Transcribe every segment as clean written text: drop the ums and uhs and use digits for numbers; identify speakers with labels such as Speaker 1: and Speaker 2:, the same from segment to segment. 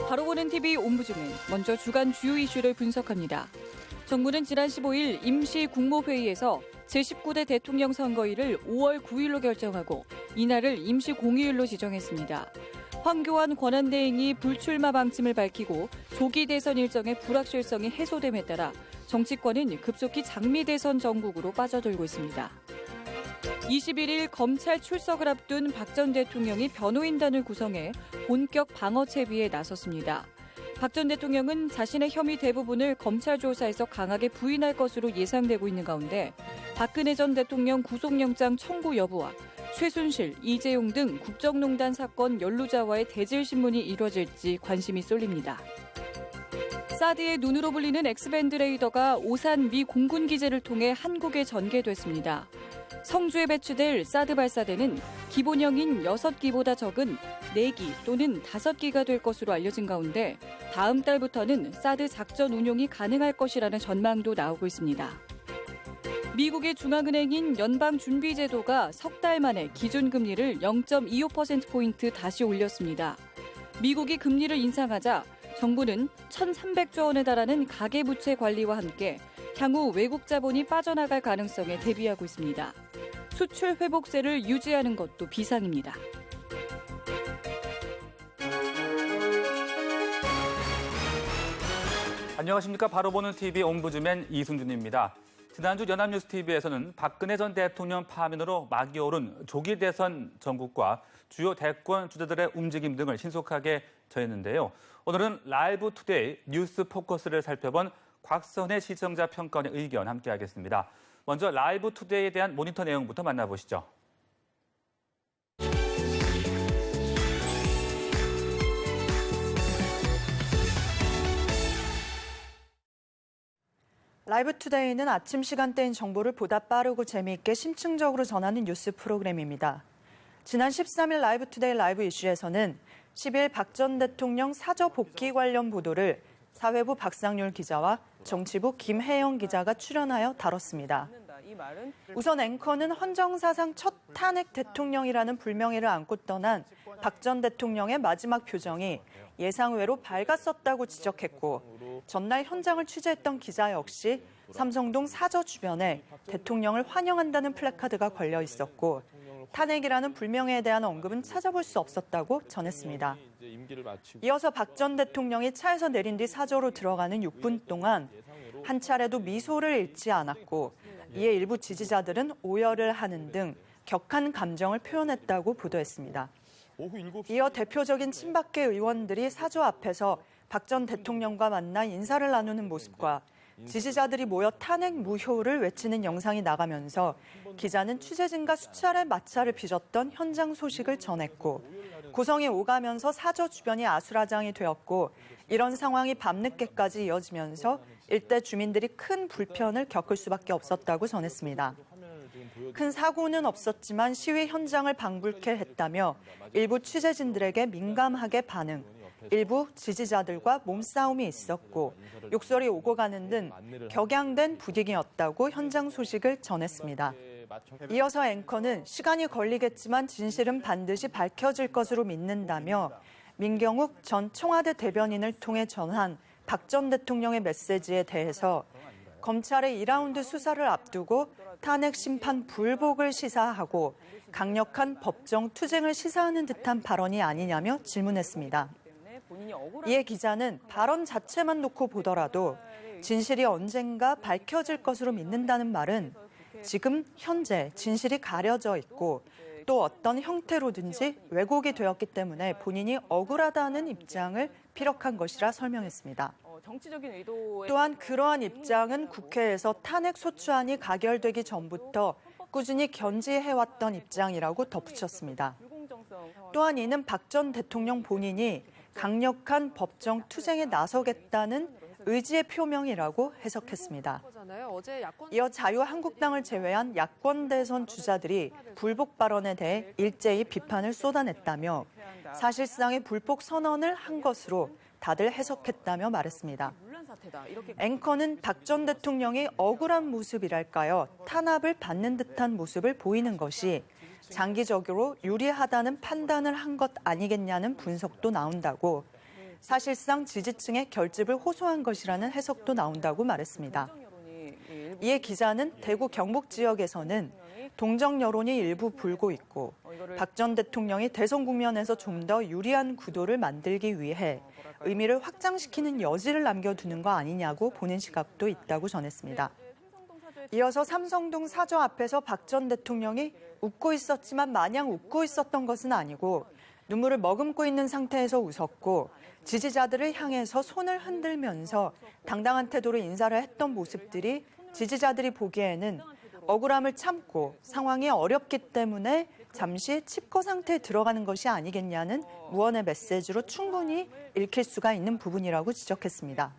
Speaker 1: 바로 보는 TV 옴부즈맨, 먼저 주간 주요 이슈를 분석합니다. 정부는 지난 15일 임시 국무회의에서 제19대 대통령 선거일을 5월 9일로 결정하고 이날을 임시 공휴일로 지정했습니다. 황교안 권한대행이 불출마 방침을 밝히고 조기 대선 일정의 불확실성이 해소됨에 따라 정치권은 급속히 장미 대선 정국으로 빠져들고 있습니다. 21일 검찰 출석을 앞둔 박 전 대통령이 변호인단을 구성해 본격 방어 채비에 나섰습니다. 박 전 대통령은 자신의 혐의 대부분을 검찰 조사에서 강하게 부인할 것으로 예상되고 있는 가운데 박근혜 전 대통령 구속영장 청구 여부와 최순실, 이재용 등 국정농단 사건 연루자와의 대질 신문이 이뤄질지 관심이 쏠립니다. 사드의 눈으로 불리는 엑스밴드 레이더가 오산 미 공군 기지를 통해 한국에 전개됐습니다. 성주에 배치될 사드 발사대는 기본형인 6기보다 적은 4기 또는 5기가 될 것으로 알려진 가운데 다음 달부터는 사드 작전 운용이 가능할 것이라는 전망도 나오고 있습니다. 미국의 중앙은행인 연방준비제도가 석 달 만에 기준금리를 0.25%포인트 다시 올렸습니다. 미국이 금리를 인상하자 정부는 1,300조 원에 달하는 가계부채 관리와 함께 향후 외국 자본이 빠져나갈 가능성에 대비하고 있습니다. 수출 회복세를 유지하는 것도 비상입니다.
Speaker 2: 안녕하십니까. 바로 보는 TV 옴부즈맨 이승준입니다. 지난주 연합뉴스TV에서는 박근혜 전 대통령 파면으로 막이 오른 조기 대선 전국과 주요 대권 주자들의 움직임 등을 신속하게 전했는데요. 오늘은 라이브 투데이 뉴스 포커스를 살펴본 곽선혜 시청자 평가원의 의견 함께하겠습니다. 먼저 라이브 투데이에 대한 모니터 내용부터 만나보시죠.
Speaker 3: 라이브 투데이는 아침 시간대인 정보를 보다 빠르고 재미있게 심층적으로 전하는 뉴스 프로그램입니다. 지난 13일 라이브 투데이 라이브 이슈에서는 10일 박 전 대통령 사저 복귀 관련 보도를 사회부 박상률 기자와 정치부 김혜영 기자가 출연하여 다뤘습니다. 우선 앵커는 헌정사상 첫 탄핵 대통령이라는 불명예를 안고 떠난 박 전 대통령의 마지막 표정이 예상외로 밝았었다고 지적했고 전날 현장을 취재했던 기자 역시 삼성동 사저 주변에 대통령을 환영한다는 플래카드가 걸려 있었고 탄핵이라는 불명예에 대한 언급은 찾아볼 수 없었다고 전했습니다. 이어서 박 전 대통령이 차에서 내린 뒤 사저로 들어가는 6분 동안 한 차례도 미소를 잃지 않았고 이에 일부 지지자들은 오열을 하는 등 격한 감정을 표현했다고 보도했습니다. 이어 대표적인 친박계 의원들이 사저 앞에서 박 전 대통령과 만나 인사를 나누는 모습과 지지자들이 모여 탄핵 무효를 외치는 영상이 나가면서 기자는 취재진과 수차례 마찰을 빚었던 현장 소식을 전했고 고성이 오가면서 사저 주변이 아수라장이 되었고 이런 상황이 밤늦게까지 이어지면서 일대 주민들이 큰 불편을 겪을 수밖에 없었다고 전했습니다. 큰 사고는 없었지만 시위 현장을 방불케 했다며 일부 취재진들에게 민감하게 반응, 일부 지지자들과 몸싸움이 있었고 욕설이 오고 가는 등 격양된 분위기였다고 현장 소식을 전했습니다. 이어서 앵커는 시간이 걸리겠지만 진실은 반드시 밝혀질 것으로 믿는다며 민경욱 전 청와대 대변인을 통해 전한 박 전 대통령의 메시지에 대해서 검찰의 2라운드 수사를 앞두고 탄핵 심판 불복을 시사하고 강력한 법정 투쟁을 시사하는 듯한 발언이 아니냐며 질문했습니다. 이에 기자는 발언 자체만 놓고 보더라도 진실이 언젠가 밝혀질 것으로 믿는다는 말은 지금 현재 진실이 가려져 있고 또 어떤 형태로든지 왜곡이 되었기 때문에 본인이 억울하다는 입장을 피력한 것이라 설명했습니다. 또한 그러한 입장은 국회에서 탄핵 소추안이 가결되기 전부터 꾸준히 견지해왔던 입장이라고 덧붙였습니다. 또한 이는 박 전 대통령 본인이 강력한 법정 투쟁에 나서겠다는 의지의 표명이라고 해석했습니다. 이어 자유한국당을 제외한 야권 대선 주자들이 불복 발언에 대해 일제히 비판을 쏟아냈다며 사실상의 불복 선언을 한 것으로 다들 해석했다며 말했습니다. 앵커는 박 전 대통령이 억울한 모습이랄까요? 탄압을 받는 듯한 모습을 보이는 것이 장기적으로 유리하다는 판단을 한 것 아니겠냐는 분석도 나온다고 사실상 지지층의 결집을 호소한 것이라는 해석도 나온다고 말했습니다. 이에 기자는 대구 경북 지역에서는 동정 여론이 일부 불고 있고 박 전 대통령이 대선 국면에서 좀 더 유리한 구도를 만들기 위해 의미를 확장시키는 여지를 남겨두는 거 아니냐고 보는 시각도 있다고 전했습니다. 이어서 삼성동 사저 앞에서 박 전 대통령이 웃고 있었지만 마냥 웃고 있었던 것은 아니고 눈물을 머금고 있는 상태에서 웃었고 지지자들을 향해서 손을 흔들면서 당당한 태도로 인사를 했던 모습들이 지지자들이 보기에는 억울함을 참고 상황이 어렵기 때문에 잠시 칩거 상태에 들어가는 것이 아니겠냐는 무언의 메시지로 충분히 읽힐 수가 있는 부분이라고 지적했습니다.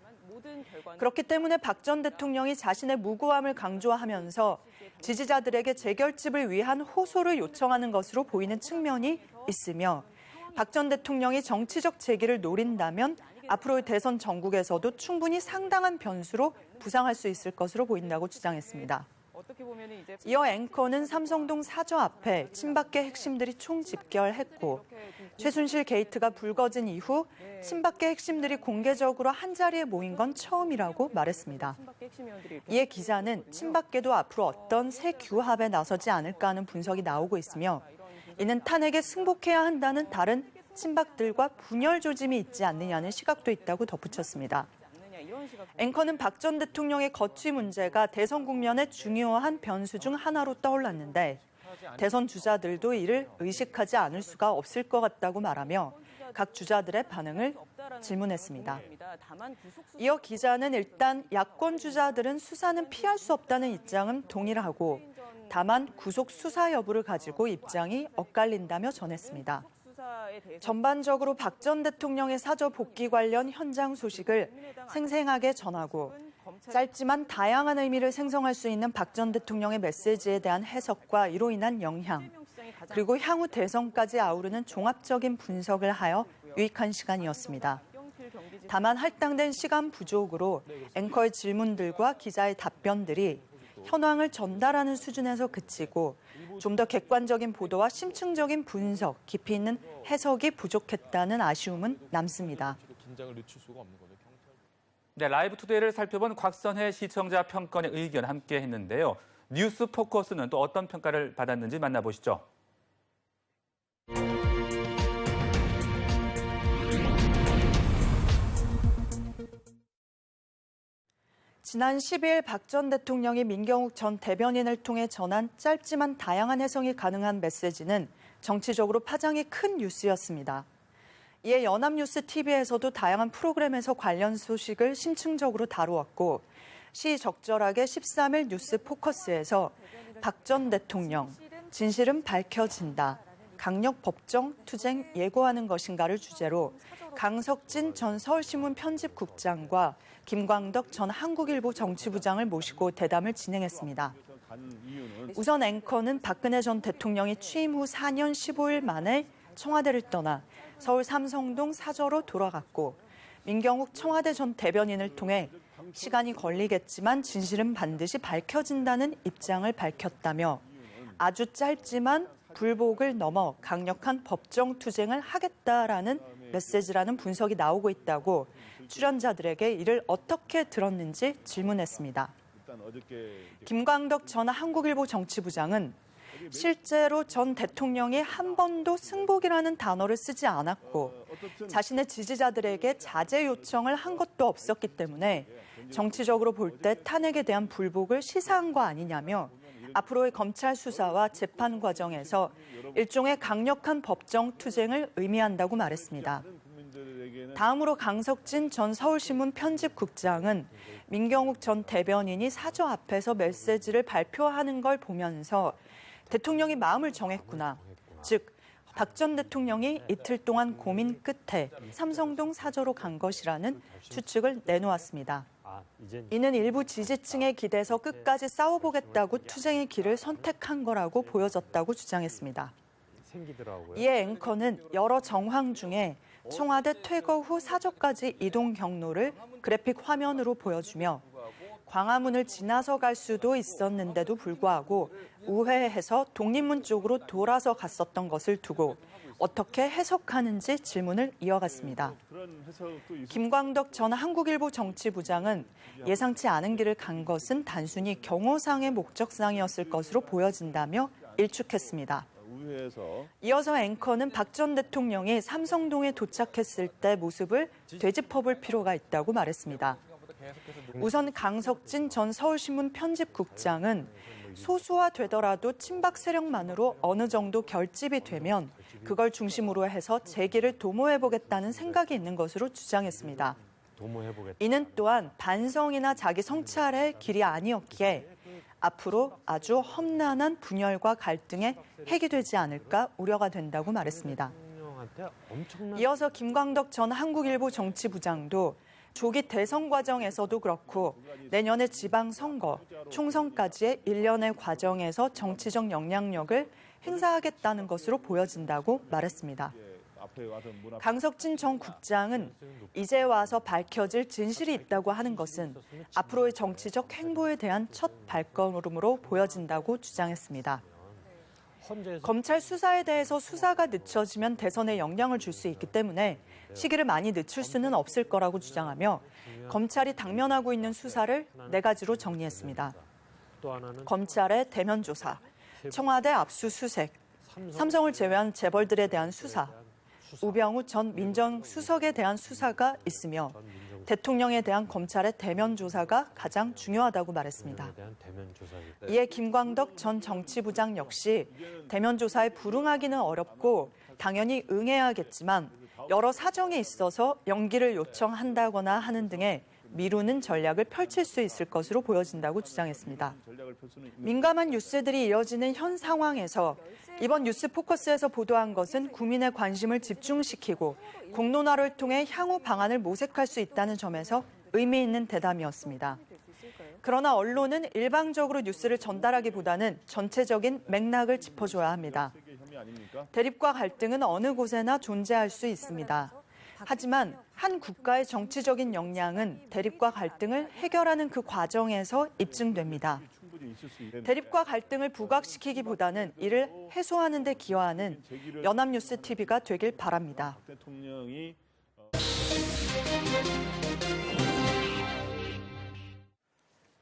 Speaker 3: 그렇기 때문에 박 전 대통령이 자신의 무고함을 강조하면서 지지자들에게 재결집을 위한 호소를 요청하는 것으로 보이는 측면이 있으며 박 전 대통령이 정치적 재기를 노린다면 앞으로의 대선 전국에서도 충분히 상당한 변수로 부상할 수 있을 것으로 보인다고 주장했습니다. 이어 앵커는 삼성동 사저 앞에 친박계 핵심들이 총집결했고 최순실 게이트가 불거진 이후 친박계 핵심들이 공개적으로 한자리에 모인 건 처음이라고 말했습니다. 이에 기자는 친박계도 앞으로 어떤 새 규합에 나서지 않을까 하는 분석이 나오고 있으며 이는 탄핵에 승복해야 한다는 다른 친박들과 분열 조짐이 있지 않느냐는 시각도 있다고 덧붙였습니다. 앵커는 박 전 대통령의 거취 문제가 대선 국면의 중요한 변수 중 하나로 떠올랐는데 대선 주자들도 이를 의식하지 않을 수가 없을 것 같다고 말하며 각 주자들의 반응을 질문했습니다. 이어 기자는 일단 야권 주자들은 수사는 피할 수 없다는 입장은 동일하고 다만 구속 수사 여부를 가지고 입장이 엇갈린다며 전했습니다. 전반적으로 박 전 대통령의 사저 복귀 관련 현장 소식을 생생하게 전하고 짧지만 다양한 의미를 생성할 수 있는 박 전 대통령의 메시지에 대한 해석과 이로 인한 영향, 그리고 향후 대선까지 아우르는 종합적인 분석을 하여 유익한 시간이었습니다. 다만 할당된 시간 부족으로 앵커의 질문들과 기자의 답변들이 현황을 전달하는 수준에서 그치고 좀 더 객관적인 보도와 심층적인 분석, 깊이 있는 해석이 부족했다는 아쉬움은 남습니다.
Speaker 2: 네, 라이브 투데이를 살펴본 곽선혜 시청자 평가원의 의견 함께 했는데요. 뉴스 포커스는 또 어떤 평가를 받았는지 만나보시죠.
Speaker 3: 지난 10일 박 전 대통령이 민경욱 전 대변인을 통해 전한 짧지만 다양한 해석이 가능한 메시지는 정치적으로 파장이 큰 뉴스였습니다. 이에 연합뉴스 TV에서도 다양한 프로그램에서 관련 소식을 심층적으로 다루었고 시적절하게 13일 뉴스 포커스에서 박 전 대통령, 진실은 밝혀진다. 강력 법정 투쟁 예고하는 것인가를 주제로 강석진 전 서울신문 편집국장과 김광덕 전 한국일보 정치부장을 모시고 대담을 진행했습니다. 우선 앵커는 박근혜 전 대통령이 취임 후 4년 15일 만에 청와대를 떠나 서울 삼성동 사저로 돌아갔고 민경욱 청와대 전 대변인을 통해 시간이 걸리겠지만 진실은 반드시 밝혀진다는 입장을 밝혔다며 아주 짧지만 불복을 넘어 강력한 법정 투쟁을 하겠다라는 메시지라는 분석이 나오고 있다고 출연자들에게 이를 어떻게 들었는지 질문했습니다. 김광덕 전 한국일보 정치부장은 실제로 전 대통령이 한 번도 승복이라는 단어를 쓰지 않았고 자신의 지지자들에게 자제 요청을 한 것도 없었기 때문에 정치적으로 볼 때 탄핵에 대한 불복을 시사한 거 아니냐며 앞으로의 검찰 수사와 재판 과정에서 일종의 강력한 법정 투쟁을 의미한다고 말했습니다. 다음으로 강석진 전 서울신문 편집국장은 민경욱 전 대변인이 사저 앞에서 메시지를 발표하는 걸 보면서 대통령이 마음을 정했구나. 즉, 박 전 대통령이 이틀 동안 고민 끝에 삼성동 사저로 간 것이라는 추측을 내놓았습니다. 이는 일부 지지층에 기대서 끝까지 싸워보겠다고 투쟁의 길을 선택한 거라고 보여졌다고 주장했습니다. 이에 앵커는 여러 정황 중에 청와대 퇴거 후 사저까지 이동 경로를 그래픽 화면으로 보여주며 광화문을 지나서 갈 수도 있었는데도 불구하고 우회해서 독립문 쪽으로 돌아서 갔었던 것을 두고 어떻게 해석하는지 질문을 이어갔습니다. 김광덕 전 한국일보 정치부장은 예상치 않은 길을 간 것은 단순히 경호상의 목적상이었을 것으로 보여진다며 일축했습니다. 이어서 앵커는 박 전 대통령이 삼성동에 도착했을 때 모습을 되짚어볼 필요가 있다고 말했습니다. 우선 강석진 전 서울신문 편집국장은 소수화되더라도 친박 세력만으로 어느 정도 결집이 되면 그걸 중심으로 해서 재기를 도모해보겠다는 생각이 있는 것으로 주장했습니다. 이는 또한 반성이나 자기 성찰의 길이 아니었기에 앞으로 아주 험난한 분열과 갈등의 핵이 되지 않을까 우려가 된다고 말했습니다. 이어서 김광덕 전 한국일보 정치부장도 조기 대선 과정에서도 그렇고 내년에 지방선거, 총선까지의 일련의 과정에서 정치적 영향력을 행사하겠다는 것으로 보여진다고 말했습니다. 강석진 전 국장은 이제 와서 밝혀질 진실이 있다고 하는 것은 앞으로의 정치적 행보에 대한 첫 발걸음으로 보여진다고 주장했습니다. 검찰 수사에 대해서 수사가 늦춰지면 대선에 영향을 줄 수 있기 때문에 시기를 많이 늦출 수는 없을 거라고 주장하며 검찰이 당면하고 있는 수사를 4가지로 정리했습니다. 검찰의 대면 조사, 청와대 압수수색, 삼성을 제외한 재벌들에 대한 수사, 우병우 전 민정수석에 대한 수사가 있으며 대통령에 대한 검찰의 대면 조사가 가장 중요하다고 말했습니다. 이에 김광덕 전 정치부장 역시 대면 조사에 불응하기는 어렵고 당연히 응해야겠지만 여러 사정이 있어서 연기를 요청한다거나 하는 등의 미루는 전략을 펼칠 수 있을 것으로 보여진다고 주장했습니다. 민감한 뉴스들이 이어지는 현 상황에서 이번 뉴스 포커스에서 보도한 것은 국민의 관심을 집중시키고 공론화를 통해 향후 방안을 모색할 수 있다는 점에서 의미 있는 대담이었습니다. 그러나 언론은 일방적으로 뉴스를 전달하기보다는 전체적인 맥락을 짚어줘야 합니다. 대립과 갈등은 어느 곳에나 존재할 수 있습니다. 하지만 한 국가의 정치적인 역량은 대립과 갈등을 해결하는 그 과정에서 입증됩니다. 대립과 갈등을 부각시키기보다는 이를 해소하는 데 기여하는 연합뉴스 TV가 되길 바랍니다.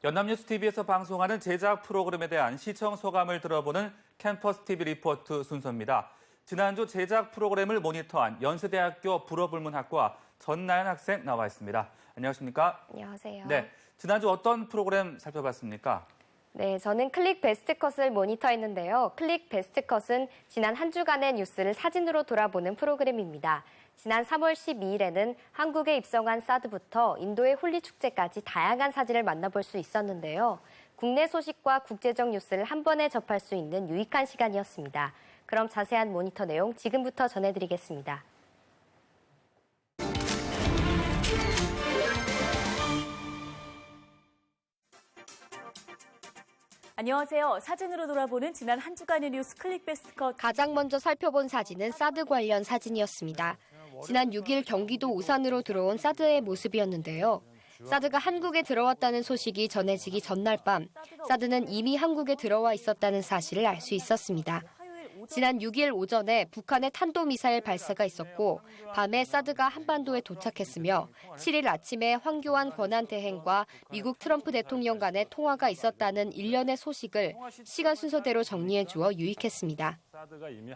Speaker 2: 연합뉴스 TV에서 방송하는 제작 프로그램에 대한 시청 소감을 들어보는 캠퍼스 TV 리포트 순서입니다. 지난주 제작 프로그램을 모니터한 연세대학교 불어불문학과 전나연 학생 나와 있습니다. 안녕하십니까?
Speaker 4: 안녕하세요.
Speaker 2: 네, 지난주 어떤 프로그램 살펴봤습니까?
Speaker 4: 네, 저는 클릭 베스트컷을 모니터했는데요. 클릭 베스트컷은 지난 한 주간의 뉴스를 사진으로 돌아보는 프로그램입니다. 지난 3월 12일에는 한국에 입성한 사드부터 인도의 홀리 축제까지 다양한 사진을 만나볼 수 있었는데요. 국내 소식과 국제적 뉴스를 한 번에 접할 수 있는 유익한 시간이었습니다. 그럼 자세한 모니터 내용 지금부터 전해드리겠습니다.
Speaker 5: 안녕하세요. 사진으로 돌아보는 지난 한 주간의 뉴스 클릭 베스트컷.
Speaker 4: 가장 먼저 살펴본 사진은 사드 관련 사진이었습니다. 지난 6일 경기도 오산으로 들어온 사드의 모습이었는데요. 사드가 한국에 들어왔다는 소식이 전해지기 전날 밤, 사드는 이미 한국에 들어와 있었다는 사실을 알 수 있었습니다. 지난 6일 오전에 북한의 탄도미사일 발사가 있었고 밤에 사드가 한반도에 도착했으며 7일 아침에 황교안 권한대행과 미국 트럼프 대통령 간의 통화가 있었다는 일련의 소식을 시간 순서대로 정리해 주어 유익했습니다.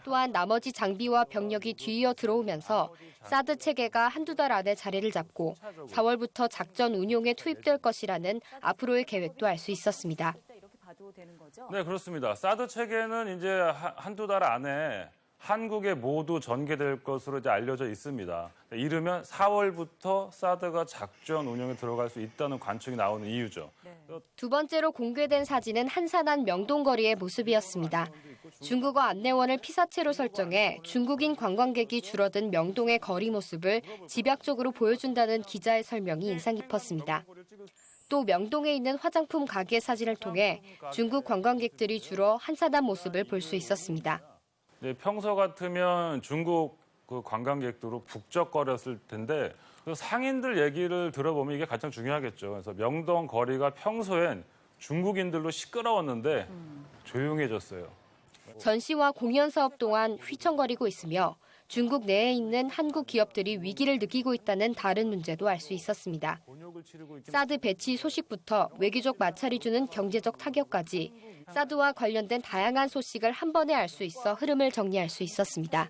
Speaker 4: 또한 나머지 장비와 병력이 뒤이어 들어오면서 사드 체계가 한두 달 안에 자리를 잡고 4월부터 작전 운용에 투입될 것이라는 앞으로의 계획도 알 수 있었습니다.
Speaker 6: 네, 그렇습니다. 사드 체계는 이제 한두 달 안에 한국에 모두 전개될 것으로 이제 알려져 있습니다. 이르면 4월부터 사드가 작전 운영에 들어갈 수 있다는 관측이 나오는 이유죠.
Speaker 4: 두 번째로 공개된 사진은 한산한 명동거리의 모습이었습니다. 중국어 안내원을 피사체로 설정해 중국인 관광객이 줄어든 명동의 거리 모습을 집약적으로 보여준다는 기자의 설명이 인상 깊었습니다. 또 명동에 있는 화장품 가게 사진을 통해 중국 관광객들이 줄어 한산한 모습을 볼 수 있었습니다.
Speaker 6: 네, 평소 같으면 중국 관광객들로 북적거렸을 텐데 상인들 얘기를 들어보면 이게 가장 중요하겠죠. 그래서 명동 거리가 평소엔 중국인들로 시끄러웠는데 조용해졌어요.
Speaker 4: 전시와 공연 사업 동안 휘청거리고 있으며 중국 내에 있는 한국 기업들이 위기를 느끼고 있다는 다른 문제도 알 수 있었습니다. 사드 배치 소식부터 외교적 마찰이 주는 경제적 타격까지 사드와 관련된 다양한 소식을 한 번에 알 수 있어 흐름을 정리할 수 있었습니다.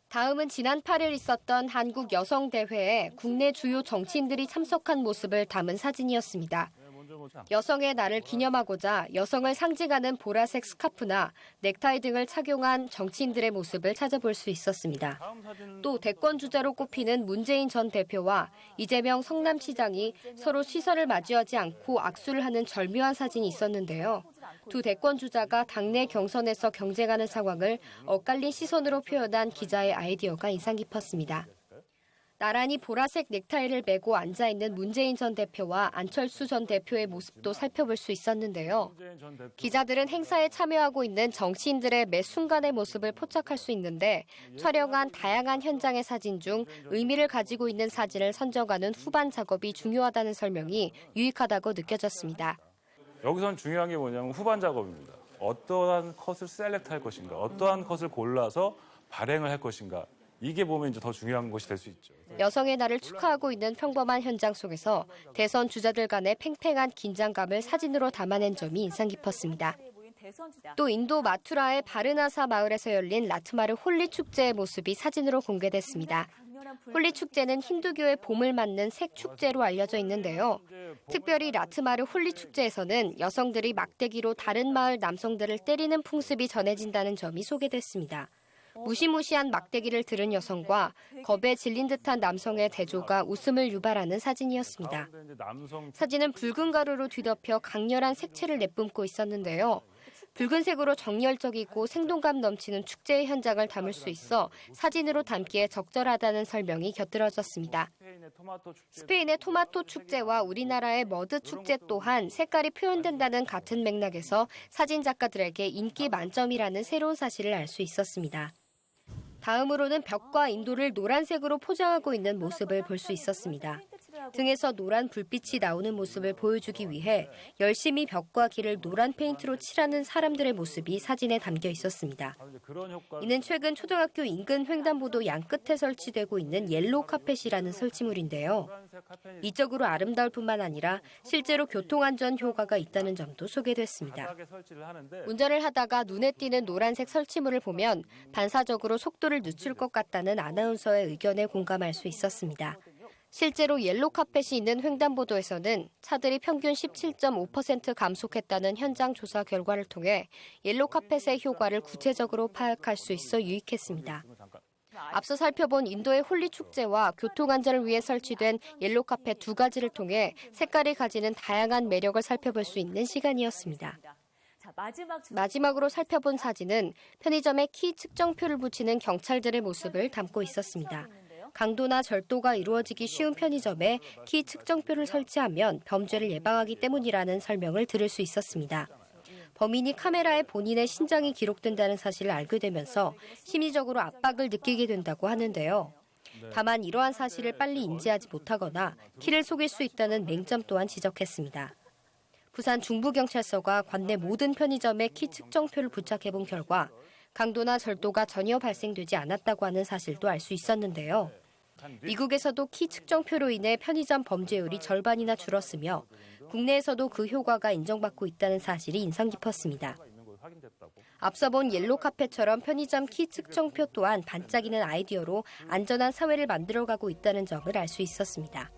Speaker 4: 다음은 지난 8일 있었던 한국 여성대회에 국내 주요 정치인들이 참석한 모습을 담은 사진이었습니다. 여성의 날을 기념하고자 여성을 상징하는 보라색 스카프나 넥타이 등을 착용한 정치인들의 모습을 찾아볼 수 있었습니다. 또 대권 주자로 꼽히는 문재인 전 대표와 이재명 성남시장이 서로 시선을 마주하지 않고 악수를 하는 절묘한 사진이 있었는데요. 두 대권 주자가 당내 경선에서 경쟁하는 상황을 엇갈린 시선으로 표현한 기자의 아이디어가 인상 깊었습니다. 나란히 보라색 넥타이를 메고 앉아있는 문재인 전 대표와 안철수 전 대표의 모습도 살펴볼 수 있었는데요. 기자들은 행사에 참여하고 있는 정치인들의 매 순간의 모습을 포착할 수 있는데 촬영한 다양한 현장의 사진 중 의미를 가지고 있는 사진을 선정하는 후반 작업이 중요하다는 설명이 유익하다고 느껴졌습니다.
Speaker 6: 여기선 중요한 게 뭐냐면 후반 작업입니다. 어떠한 컷을 셀렉트할 것인가, 어떠한 컷을 골라서 발행을 할 것인가. 이게 보면 이제 더 중요한 것이 될 수 있죠.
Speaker 4: 여성의 날을 축하하고 있는 평범한 현장 속에서 대선 주자들 간의 팽팽한 긴장감을 사진으로 담아낸 점이 인상 깊었습니다. 또 인도 마투라의 바르나사 마을에서 열린 라트마르 홀리 축제의 모습이 사진으로 공개됐습니다. 홀리 축제는 힌두교의 봄을 맞는 색 축제로 알려져 있는데요. 특별히 라트마르 홀리 축제에서는 여성들이 막대기로 다른 마을 남성들을 때리는 풍습이 전해진다는 점이 소개됐습니다. 무시무시한 막대기를 들은 여성과 겁에 질린 듯한 남성의 대조가 웃음을 유발하는 사진이었습니다. 사진은 붉은 가루로 뒤덮여 강렬한 색채를 내뿜고 있었는데요. 붉은색으로 정열적이고 생동감 넘치는 축제의 현장을 담을 수 있어 사진으로 담기에 적절하다는 설명이 곁들여졌습니다. 스페인의 토마토 축제와 우리나라의 머드 축제 또한 색깔이 표현된다는 같은 맥락에서 사진 작가들에게 인기 만점이라는 새로운 사실을 알 수 있었습니다. 다음으로는 벽과 인도를 노란색으로 포장하고 있는 모습을 볼 수 있었습니다. 등에서 노란 불빛이 나오는 모습을 보여주기 위해 열심히 벽과 길을 노란 페인트로 칠하는 사람들의 모습이 사진에 담겨 있었습니다. 이는 최근 초등학교 인근 횡단보도 양끝에 설치되고 있는 옐로우 카펫이라는 설치물인데요. 이적으로 아름다울 뿐만 아니라 실제로 교통안전 효과가 있다는 점도 소개됐습니다. 운전을 하다가 눈에 띄는 노란색 설치물을 보면 반사적으로 속도를 늦출 것 같다는 아나운서의 의견에 공감할 수 있었습니다. 실제로 옐로우 카펫이 있는 횡단보도에서는 차들이 평균 17.5% 감속했다는 현장 조사 결과를 통해 옐로우 카펫의 효과를 구체적으로 파악할 수 있어 유익했습니다. 앞서 살펴본 인도의 홀리 축제와 교통안전을 위해 설치된 옐로우 카펫 두 가지를 통해 색깔이 가지는 다양한 매력을 살펴볼 수 있는 시간이었습니다. 마지막으로 살펴본 사진은 편의점에 키 측정표를 붙이는 경찰들의 모습을 담고 있었습니다. 강도나 절도가 이루어지기 쉬운 편의점에 키 측정표를 설치하면 범죄를 예방하기 때문이라는 설명을 들을 수 있었습니다. 범인이 카메라에 본인의 신장이 기록된다는 사실을 알게 되면서 심리적으로 압박을 느끼게 된다고 하는데요. 다만 이러한 사실을 빨리 인지하지 못하거나 키를 속일 수 있다는 맹점 또한 지적했습니다. 부산 중부경찰서가 관내 모든 편의점에 키 측정표를 부착해본 결과 강도나 절도가 전혀 발생되지 않았다고 하는 사실도 알 수 있었는데요. 미국에서도 키 측정표로 인해 편의점 범죄율이 절반이나 줄었으며 국내에서도 그 효과가 인정받고 있다는 사실이 인상 깊었습니다. 앞서 본 옐로우 카펫처럼 편의점 키 측정표 또한 반짝이는 아이디어로 안전한 사회를 만들어가고 있다는 점을 알 수 있었습니다.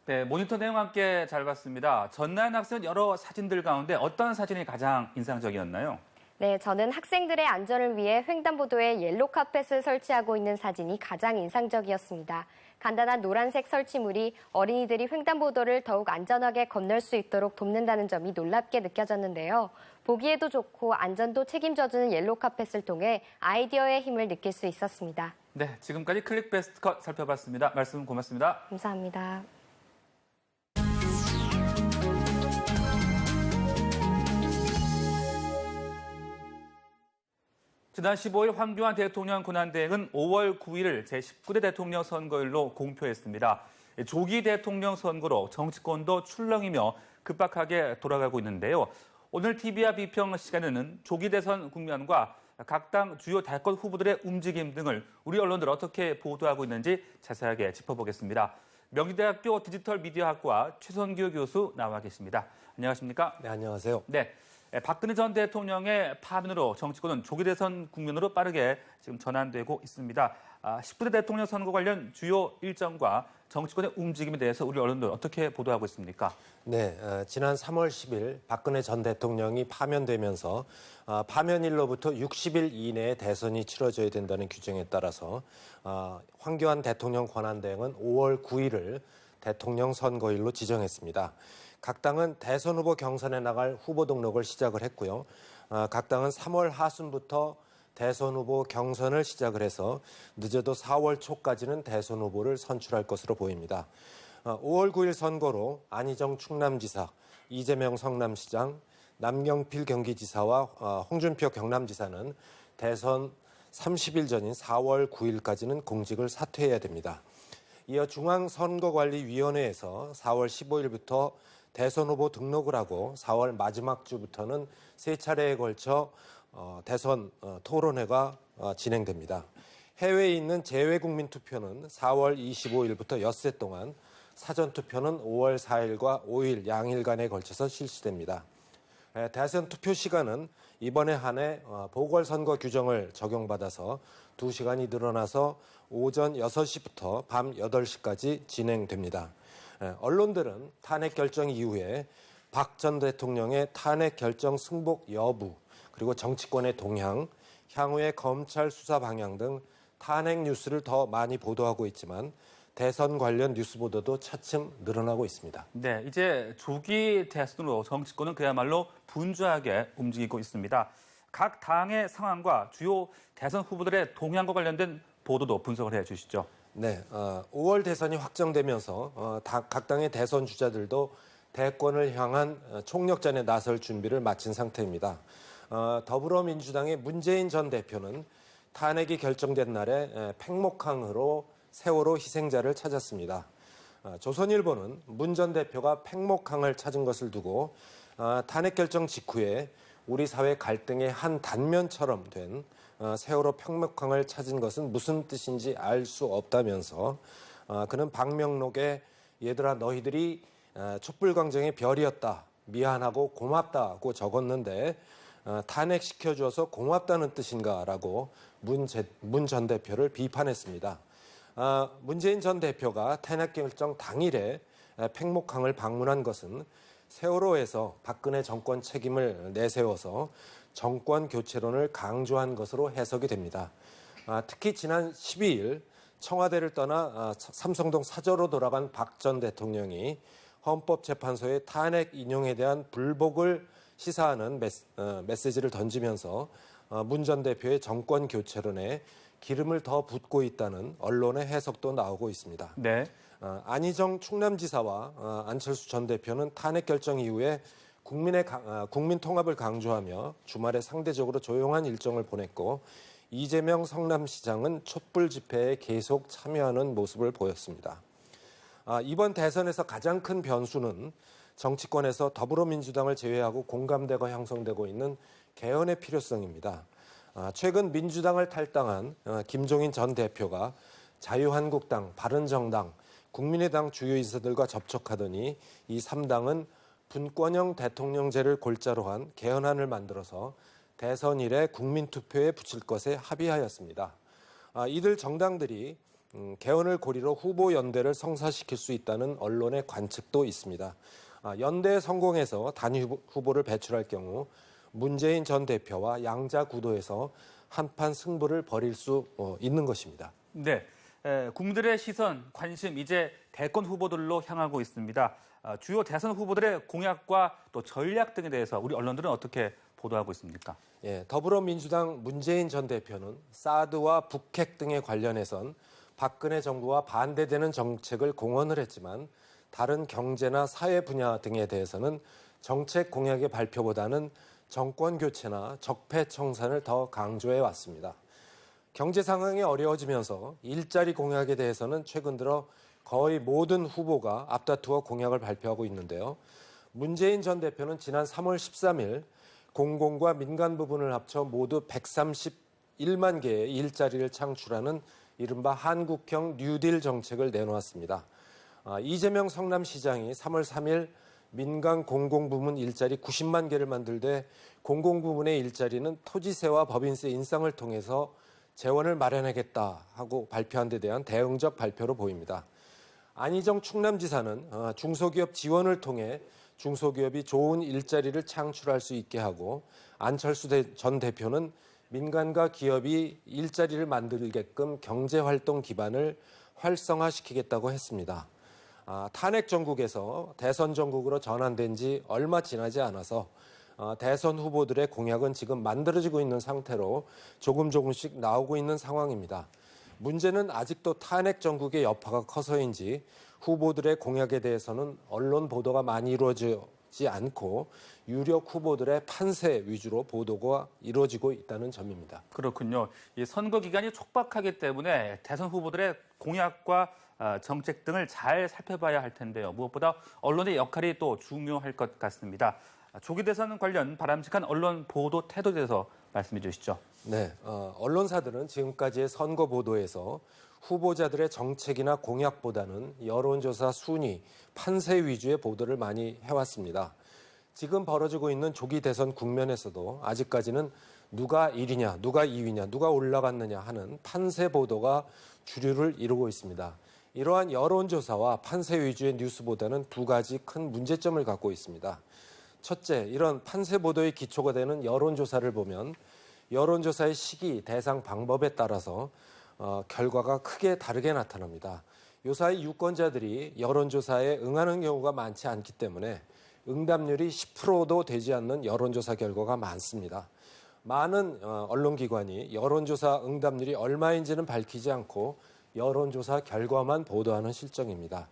Speaker 2: 네, 모니터 내용 함께 잘 봤습니다. 전나연 학생 여러 사진들 가운데 어떤 사진이 가장 인상적이었나요?
Speaker 4: 네, 저는 학생들의 안전을 위해 횡단보도에 옐로우 카펫을 설치하고 있는 사진이 가장 인상적이었습니다. 간단한 노란색 설치물이 어린이들이 횡단보도를 더욱 안전하게 건널 수 있도록 돕는다는 점이 놀랍게 느껴졌는데요. 보기에도 좋고 안전도 책임져주는 옐로우 카펫을 통해 아이디어의 힘을 느낄 수 있었습니다.
Speaker 2: 네, 지금까지 클릭 베스트 컷 살펴봤습니다. 말씀 고맙습니다.
Speaker 4: 감사합니다.
Speaker 2: 지난 15일 황교안 대통령 권한대행은 5월 9일을 제19대 대통령 선거일로 공표했습니다. 조기 대통령 선거로 정치권도 출렁이며 급박하게 돌아가고 있는데요. 오늘 TV와 비평 시간에는 조기 대선 국면과 각 당 주요 대권 후보들의 움직임 등을 우리 언론들 어떻게 보도하고 있는지 자세하게 짚어보겠습니다. 명지대학교 디지털미디어학과 최선규 교수 나와 계십니다. 안녕하십니까?
Speaker 7: 네, 안녕하세요.
Speaker 2: 네, 박근혜 전 대통령의 파면으로 정치권은 조기 대선 국면으로 빠르게 지금 전환되고 있습니다. 19대 대통령 선거 관련 주요 일정과 정치권의 움직임에 대해서 우리 언론들 어떻게 보도하고 있습니까?
Speaker 7: 네, 지난 3월 10일 박근혜 전 대통령이 파면되면서 파면일로부터 60일 이내에 대선이 치러져야 된다는 규정에 따라서 황교안 대통령 권한대행은 5월 9일을 대통령 선거일로 지정했습니다. 각 당은 대선 후보 경선에 나갈 후보 등록을 시작을 했고요. 각 당은 3월 하순부터 대선 후보 경선을 시작을 해서 늦어도 4월 초까지는 대선 후보를 선출할 것으로 보입니다. 5월 9일 선거로 안희정 충남지사, 이재명 성남시장, 남경필 경기지사와 홍준표 경남지사는 대선 30일 전인 4월 9일까지는 공직을 사퇴해야 됩니다. 이어 중앙선거관리위원회에서 4월 15일부터 대선 후보 등록을 하고 4월 마지막 주부터는 세 차례에 걸쳐 대선 토론회가 진행됩니다. 해외에 있는 재외국민 투표는 4월 25일부터 엿새 동안, 사전투표는 5월 4일과 5일 양일간에 걸쳐서 실시됩니다. 대선 투표 시간은 이번에 한해 보궐선거 규정을 적용받아서 2시간이 늘어나서 오전 6시부터 밤 8시까지 진행됩니다. 언론들은 탄핵 결정 이후에 박 전 대통령의 탄핵 결정 승복 여부, 그리고 정치권의 동향, 향후의 검찰 수사 방향 등 탄핵 뉴스를 더 많이 보도하고 있지만 대선 관련 뉴스 보도도 차츰 늘어나고 있습니다.
Speaker 2: 네, 이제 조기 대선으로 정치권은 그야말로 분주하게 움직이고 있습니다. 각 당의 상황과 주요 대선 후보들의 동향과 관련된 보도도 분석을 해주시죠.
Speaker 7: 네, 5월 대선이 확정되면서 각 당의 대선 주자들도 대권을 향한 총력전에 나설 준비를 마친 상태입니다. 더불어민주당의 문재인 전 대표는 탄핵이 결정된 날에 팽목항으로 세월호 희생자를 찾았습니다. 조선일보는 문 전 대표가 팽목항을 찾은 것을 두고 탄핵 결정 직후에 우리 사회 갈등의 한 단면처럼 된 세월호 팽목항을 찾은 것은 무슨 뜻인지 알 수 없다면서 그는 방명록에 얘들아 너희들이 촛불광정의 별이었다. 미안하고 고맙다고 적었는데 탄핵시켜줘서 고맙다는 뜻인가라고 문 전 대표를 비판했습니다. 문재인 전 대표가 탄핵 결정 당일에 팽목항을 방문한 것은 세월호에서 박근혜 정권 책임을 내세워서 정권 교체론을 강조한 것으로 해석이 됩니다. 특히 지난 12일 청와대를 떠나 삼성동 사저로 돌아간 박 전 대통령이 헌법재판소의 탄핵 인용에 대한 불복을 시사하는 메시지를 던지면서 문 전 대표의 정권 교체론에 기름을 더 붓고 있다는 언론의 해석도 나오고 있습니다.
Speaker 2: 네.
Speaker 7: 안희정 충남지사와 안철수 전 대표는 탄핵 결정 이후에 국민 통합을 강조하며 주말에 상대적으로 조용한 일정을 보냈고 이재명 성남시장은 촛불 집회에 계속 참여하는 모습을 보였습니다. 이번 대선에서 가장 큰 변수는 정치권에서 더불어민주당을 제외하고 공감대가 형성되고 있는 개헌의 필요성입니다. 최근 민주당을 탈당한 김종인 전 대표가 자유한국당, 바른정당, 국민의당 주요 인사들과 접촉하더니 이 3당은 분권형 대통령제를 골자로 한 개헌안을 만들어서 대선 이래 국민투표에 붙일 것에 합의하였습니다. 이들 정당들이 개헌을 고리로 후보 연대를 성사시킬 수 있다는 언론의 관측도 있습니다. 연대에 성공해서 단일 후보를 배출할 경우 문재인 전 대표와 양자 구도에서 한판 승부를 벌일 수 있는 것입니다.
Speaker 2: 네, 국민들의 시선, 관심 이제 대권 후보들로 향하고 있습니다. 주요 대선 후보들의 공약과 또 전략 등에 대해서 우리 언론들은 어떻게 보도하고 있습니까?
Speaker 7: 예, 더불어민주당 문재인 전 대표는 사드와 북핵 등에 관련해선 박근혜 정부와 반대되는 정책을 공언을 했지만 다른 경제나 사회 분야 등에 대해서는 정책 공약의 발표보다는 정권 교체나 적폐 청산을 더 강조해 왔습니다. 경제 상황이 어려워지면서 일자리 공약에 대해서는 최근 들어 거의 모든 후보가 앞다투어 공약을 발표하고 있는데요. 문재인 전 대표는 지난 3월 13일 공공과 민간 부분을 합쳐 모두 131만 개의 일자리를 창출하는 이른바 한국형 뉴딜 정책을 내놓았습니다. 이재명 성남시장이 3월 3일 민간 공공부문 일자리 90만 개를 만들되 공공부문의 일자리는 토지세와 법인세 인상을 통해서 재원을 마련하겠다 하고 발표한 데 대한 대응적 발표로 보입니다. 안희정 충남지사는 중소기업 지원을 통해 중소기업이 좋은 일자리를 창출할 수 있게 하고 안철수 전 대표는 민간과 기업이 일자리를 만들게끔 경제활동 기반을 활성화시키겠다고 했습니다. 탄핵 정국에서 대선 정국으로 전환된 지 얼마 지나지 않아서 대선 후보들의 공약은 지금 만들어지고 있는 상태로 조금씩 나오고 있는 상황입니다. 문제는 아직도 탄핵 정국의 여파가 커서인지 후보들의 공약에 대해서는 언론 보도가 많이 이루어지지 않고 유력 후보들의 판세 위주로 보도가 이루어지고 있다는 점입니다.
Speaker 2: 그렇군요. 이 선거 기간이 촉박하기 때문에 대선 후보들의 공약과 정책 등을 잘 살펴봐야 할 텐데요. 무엇보다 언론의 역할이 또 중요할 것 같습니다. 조기 대선 관련 바람직한 언론 보도 태도에 대해서 말씀해 주시죠.
Speaker 7: 네, 언론사들은 지금까지의 선거 보도에서 후보자들의 정책이나 공약보다는 여론조사 순위, 판세 위주의 보도를 많이 해왔습니다. 지금 벌어지고 있는 조기 대선 국면에서도 아직까지는 누가 1위냐, 누가 2위냐, 누가 올라갔느냐 하는 판세 보도가 주류를 이루고 있습니다. 이러한 여론조사와 판세 위주의 뉴스보다는 두 가지 큰 문제점을 갖고 있습니다. 첫째, 이런 판세 보도의 기초가 되는 여론조사를 보면 여론조사의 시기, 대상, 방법에 따라서 결과가 크게 다르게 나타납니다. 요사이 유권자들이 여론조사에 응하는 경우가 많지 않기 때문에 응답률이 10%도 되지 않는 여론조사 결과가 많습니다. 많은 언론기관이 여론조사 응답률이 얼마인지는 밝히지 않고 여론조사 결과만 보도하는 실정입니다.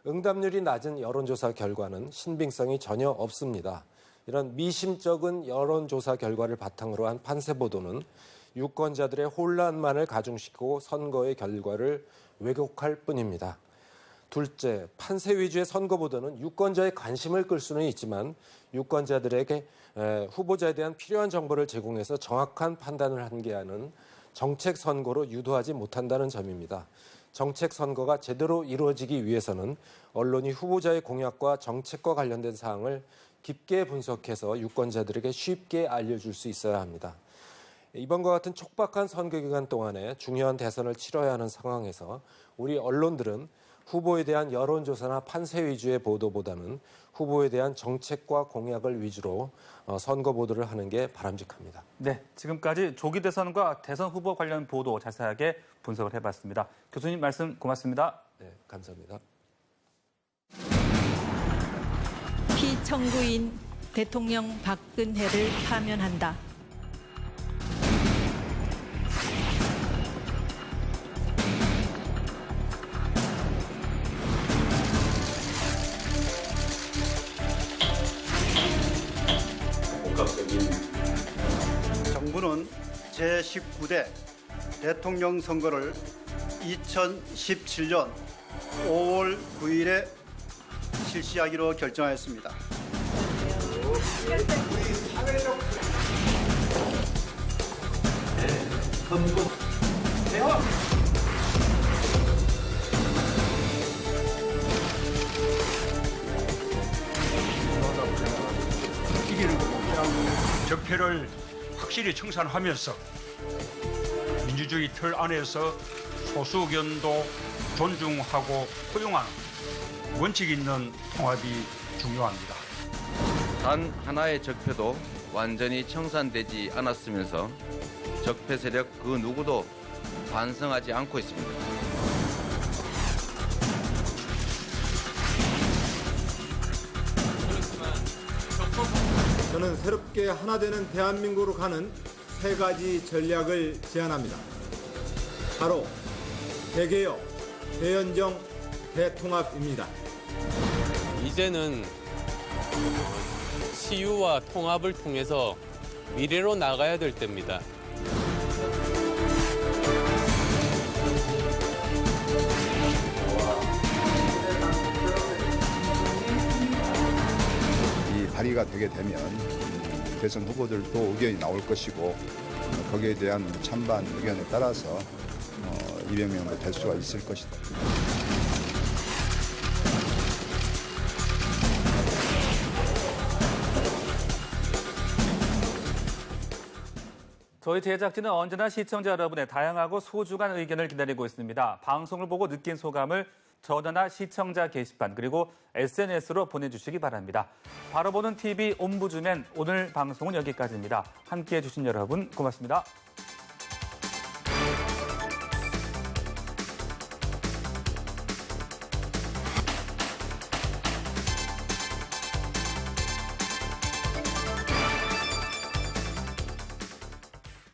Speaker 7: 응답률이 낮은 여론조사 결과는 신빙성이 전혀 없습니다. 이런 미심쩍은 여론조사 결과를 바탕으로 한 판세 보도는 유권자들의 혼란만을 가중시키고 선거의 결과를 왜곡할 뿐입니다. 둘째, 판세 위주의 선거 보도는 유권자의 관심을 끌 수는 있지만 유권자들에게 후보자에 대한 필요한 정보를 제공해서 정확한 판단을 하게 하는 정책 선거로 유도하지 못한다는 점입니다. 정책 선거가 제대로 이루어지기 위해서는 언론이 후보자의 공약과 정책과 관련된 사항을 깊게 분석해서 유권자들에게 쉽게 알려줄 수 있어야 합니다. 이번과 같은 촉박한 선거 기간 동안에 중요한 대선을 치러야 하는 상황에서 우리 언론들은 후보에 대한 여론조사나 판세 위주의 보도보다는 후보에 대한 정책과 공약을 위주로 선거 보도를 하는 게 바람직합니다.
Speaker 2: 네, 지금까지 조기 대선과 대선 후보 관련 보도 자세하게 분석을 해봤습니다. 교수님 말씀 고맙습니다.
Speaker 7: 네, 감사합니다.
Speaker 8: 피청구인 대통령 박근혜를 파면한다.
Speaker 9: 정부는 제19대 대통령 선거를 2017년 5월 9일에 실시하기로 결정하였습니다.
Speaker 10: 적폐를 확실히 청산하면서 민주주의 틀 안에서 소수 의견도 존중하고 포용하는 원칙 있는 통합이 중요합니다.
Speaker 11: 단 하나의 적폐도 완전히 청산되지 않았으면서 적폐 세력 그 누구도 반성하지 않고 있습니다.
Speaker 12: 저는 새롭게 하나 되는 대한민국으로 가는 세 가지 전략을 제안합니다. 바로 대개혁, 대연정, 대통합입니다.
Speaker 13: 이제는 치유와 통합을 통해서 미래로 나가야 될 때입니다.
Speaker 14: 발의가 되게 되면 대선 후보들도 의견이 나올 것이고 거기에 대한 찬반 의견에 따라서 이재명도 될 수가 있을 것이다.
Speaker 2: 저희 제작진은 언제나 시청자 여러분의 다양하고 소중한 의견을 기다리고 있습니다. 방송을 보고 느낀 소감을 전화나 시청자 게시판 그리고 SNS로 보내주시기 바랍니다. 바로 보는 TV 옴부즈맨 오늘 방송은 여기까지입니다. 함께해 주신 여러분 고맙습니다.